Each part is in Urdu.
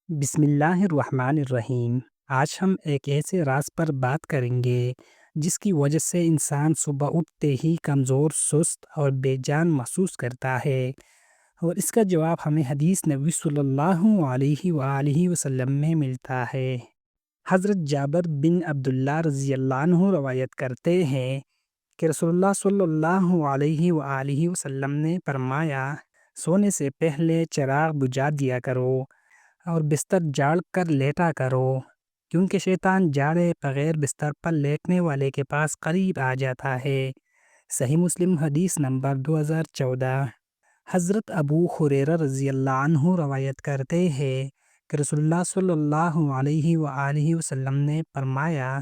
بسم اللہ الرحمن الرحیم۔ آج ہم ایک ایسے راز پر بات کریں گے جس کی وجہ سے انسان صبح اٹھتے ہی کمزور، سست اور بے جان محسوس کرتا ہے، اور اس کا جواب ہمیں حدیث نبوی صلی اللہ علیہ وآلہ وسلم میں ملتا ہے۔ حضرت جابر بن عبداللہ رضی اللہ عنہ روایت کرتے ہیں کہ رسول اللہ صلی اللہ علیہ وآلہ وسلم نے فرمایا، سونے سے پہلے چراغ بجھا دیا کرو اور بستر جھاڑ کر لیٹا کرو، کیونکہ شیطان جھاڑے بغیر بستر پر لیٹنے والے کے پاس قریب آ جاتا ہے۔ صحیح مسلم حدیث نمبر 2014۔ حضرت ابو ہریرہ رضی اللہ عنہ روایت کرتے ہیں کہ رسول اللہ صلی اللہ علیہ وآلہ وسلم نے فرمایا،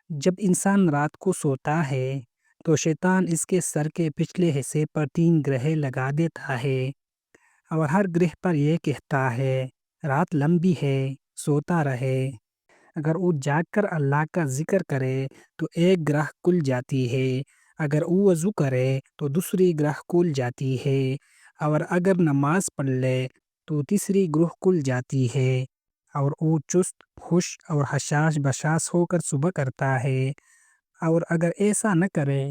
جب انسان رات کو سوتا ہے تو شیطان اس کے سر کے پچھلے حصے پر 3 گرہیں لگا دیتا ہے، اور ہر گرہ پر یہ کہتا ہے، رات لمبی ہے، سوتا رہے۔ اگر وہ جاگ کر اللہ کا ذکر کرے تو ایک گرہ کھل جاتی ہے، اگر وہ وضو کرے تو دوسری گرہ کھل جاتی ہے، اور اگر نماز پڑھ لے تو تیسری گرہ کھل جاتی ہے، اور وہ چست، خوش اور حشاش بشاش ہو کر صبح کرتا ہے، اور اگر ایسا نہ کرے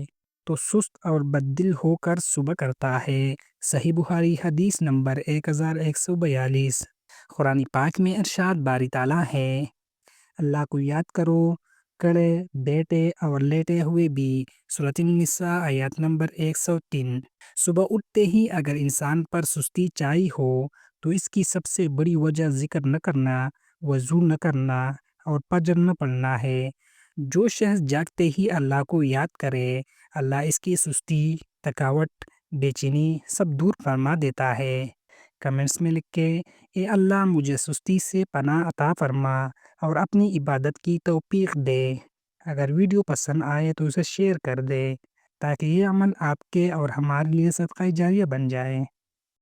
تو سست اور بددل ہو کر صبح کرتا ہے۔ صحیح بخاری حدیث نمبر 1142۔ قرآن پاک میں ارشاد باری تعالیٰ ہے، اللہ کو یاد کرو کھڑے، بیٹھے اور لیٹے ہوئے بھی۔ سورۃ النساء آیت نمبر 103۔ صبح اٹھتے ہی اگر انسان پر سستی چھائی ہو تو اس کی سب سے بڑی وجہ ذکر نہ کرنا، وضو نہ کرنا اور فجر نہ پڑھنا ہے۔ جو شخص جاگتے ہی اللہ کو یاد کرے، اللہ اس کی سستی، تھکاوٹ، بے چینی سب دور فرما دیتا ہے۔ کمنٹس میں لکھ کے، اے اللہ مجھے سستی سے پناہ عطا فرما اور اپنی عبادت کی توفیق دے۔ اگر ویڈیو پسند آئے تو اسے شیئر کر دے تاکہ یہ عمل آپ کے اور ہمارے لیے صدقہ جاریہ بن جائے۔